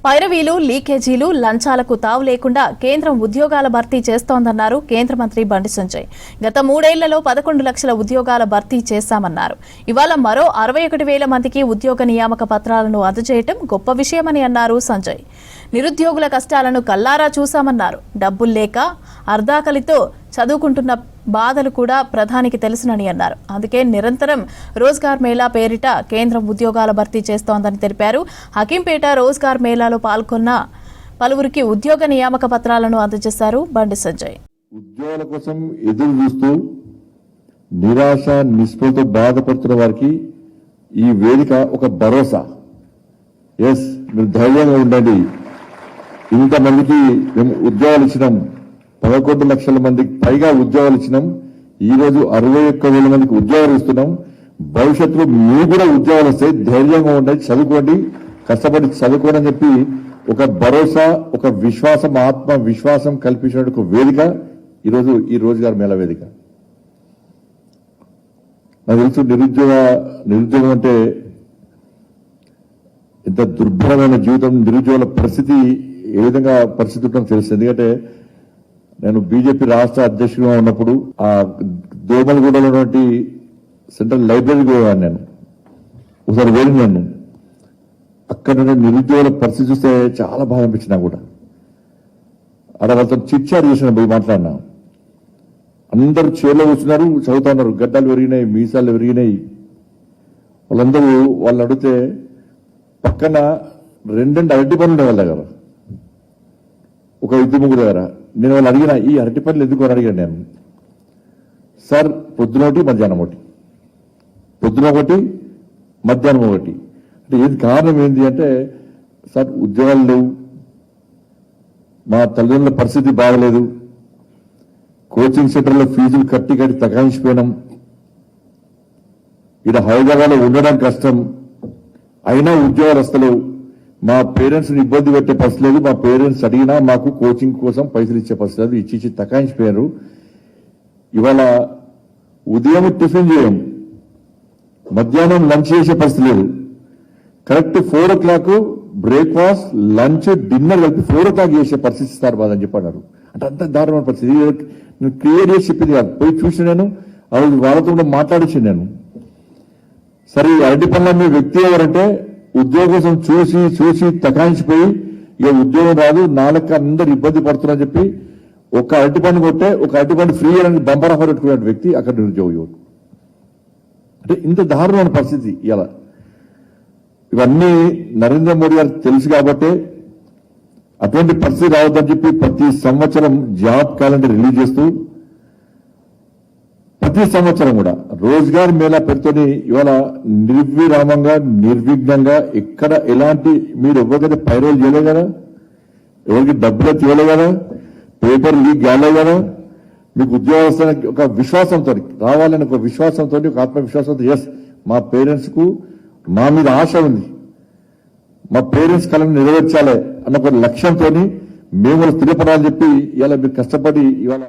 పైరవీలు లీకేజీలు లంచాలకు తావు లేకుండా కేంద్రం ఉద్యోగాల భర్తీ చేస్తోందన్నారు కేంద్ర మంత్రి బండి సంజయ్. గత 3 ఏళ్లలో 11 లక్షల ఉద్యోగాల భర్తీ చేశామన్నారు. ఇవాళ మరో 61,000 మందికి ఉద్యోగ నియామక పత్రాలను అందజేయటం గొప్ప విషయమని అన్నారు సంజయ్. నిరుద్యోగుల కష్టాలను కల్లారా చూశామన్నారు. డబ్బులు లేక అర్ధాకలితో చదువుకుంటున్న బాధలు కూడా ప్రధానికి తెలుసునని అన్నారు. అందుకే నిరంతరం రోజ్గార్ మేళా పేరిట కేంద్రం ఉద్యోగాల భర్తీ చేస్తోందని తెలిపారు. హకీంపేట రోజ్గార్ మేళాలో పాల్గొన్న పలువురికి ఉద్యోగ నియామక పత్రాలను అందజేశారు బండి సంజయ్. ఉద్యోగాల కోసం ఎదురు చూస్తూ నిరాశ నిస్పృహతో బాధపడుతున్న వారికి ఈ వేదిక ఒక భరోసా. ఎస్, మీరు ధైర్యంగా ఉండండి. ఇంతమందికి మేము ఉద్యోగాలు ఇచ్చినాం. 11 లక్షల మందికి పైగా ఉద్యోగాలు ఇచ్చినాం. ఈ రోజు 61,000 మందికి ఉద్యోగాలు ఇస్తున్నాం. భవిష్యత్తులో మీకు కూడా ఉద్యోగాలు వస్తాయి. ధైర్యంగా ఉండండి, చదువుకోండి, కష్టపడి చదువుకోండి అని చెప్పి ఒక భరోసా, ఒక విశ్వాసం, ఆత్మ విశ్వాసం కల్పించిన ఒక వేదిక ఈరోజు ఈ రోజ్గార్ మేళా వేదిక. నాకు తెలుసు నిరుద్యోగం అంటే ఎంత దుర్భరమైన జీవితం, నిరుద్యోగుల పరిస్థితి ఏ విధంగా పరిస్థితి ఉంటుందో తెలుస్తుంది. ఎందుకంటే నేను బీజేపీ రాష్ట్ర అధ్యక్షుడిగా ఉన్నప్పుడు ఆ దోమలగూడలో ఉన్నటువంటి సెంట్రల్ లైబ్రరీకి పోయాను. నేను ఒకసారి వెళ్ళినాను. అక్కడ నిరుద్యోగుల పరిస్థితి చూస్తే చాలా బాధ అనిపించినా కూడా అక్కడ వాళ్ళతో చిట్చాట్ చేసిన పోయి మాట్లాడినా. అందరూ చైర్లో కూర్చున్నారు, చదువుతా ఉన్నారు. గడ్డలు పెరిగినాయి, మీసాలు పెరిగినాయి. వాళ్ళందరూ వాళ్ళు అడిగితే పక్కన 2 అరటి పనులు ఉండే వాళ్ళ దగ్గర, ఒక 2-3 దగ్గర. నేను వాళ్ళు అడిగిన ఈ అరటి పనులు ఎందుకు అని అడిగాను నేను. సార్, పొద్దున ఒకటి మధ్యాహ్నం ఒకటి, పొద్దున ఒకటి మధ్యాహ్నం ఒకటి అంటే ఏది కారణం ఏంటి అంటే, సార్ ఉద్యోగాలు లేవు, మా తల్లిదండ్రుల పరిస్థితి బాగలేదు, కోచింగ్ సెంటర్లో ఫీజులు కట్టి తగ్గించిపోయినాం, ఇక్కడ హైదరాబాద్లో ఉండడం కష్టం, అయినా ఉద్యోగాలు వస్తలేవు, మా పేరెంట్స్ ని ఇబ్బంది పెట్టే పరిస్థితి లేదు, మా పేరెంట్స్ అడిగినా మాకు కోచింగ్ కోసం పైసలు ఇచ్చే పరిస్థితి లేదు, ఇచ్చి తగ్గించిపోయారు. ఇవాళ ఉదయం టిఫిన్ చేయం, మధ్యాహ్నం లంచ్ చేసే పరిస్థితి లేదు. Correct 4 o'clock breakfast, lunch, dinner కలిపి 4 o'clock చేసే పరిస్థితి ఇస్తారు బాధని చెప్పన్నారు. అంటే అంత దారుణమైన పరిస్థితి. నేను క్లియర్ చేసి చెప్పింది కాదు, పోయి చూసి నేను వాళ్ళతో కూడా మాట్లాడించి నేను. సరే, అరటి పనుల మీ వ్యక్తి ఎవరంటే ఉద్యోగం కోసం చూసి తకాయించిపోయి ఇక ఉద్యోగం రాదు, నాలుక అందరు ఇబ్బంది పడుతున్నారని చెప్పి ఒక అరటి పండు కొట్టే ఒక అరటి పండు ఫ్రీ అని బంపర్ ఆఫర్ పెట్టుకునే వ్యక్తి అక్కడ నిరుద్యోగ యువకుడు. అంటే ఇంత దారుణమైన పరిస్థితి ఇలా. ఇవన్నీ నరేంద్ర మోడీ గారికి తెలుసు కాబట్టి అటువంటి పరిస్థితి రావద్దని చెప్పి ప్రతి సంవత్సరం జాబ్ క్యాలెండర్ రిలీజ్ చేస్తూ ప్రతి సంవత్సరం కూడా రోజ్గార్ మేళా పెడుతూనే ఇవాళ నిర్విరామంగా నిర్విఘ్నంగా ఎక్కడ ఎలాంటి మీరు ఎవరికైతే పైరోలు చేయలేదు కదా, ఎవరికి డబ్బులు తీయలేదు కదా, పేపర్ లీక్ కాలేదు కదా, మీకు ఉద్యోగం వస్తానికి ఒక విశ్వాసంతో రావాలని ఒక విశ్వాసంతో, ఒక ఆత్మవిశ్వాసంతో, ఎస్ మా పేరెంట్స్ కు మా మీద ఆశ ఉంది, మా పేరెంట్స్ కళను నెరవేర్చాలి అన్న ఒక లక్ష్యంతో మేము స్థిరపడాలని చెప్పి ఇవాళ మీరు కష్టపడి ఇవాళ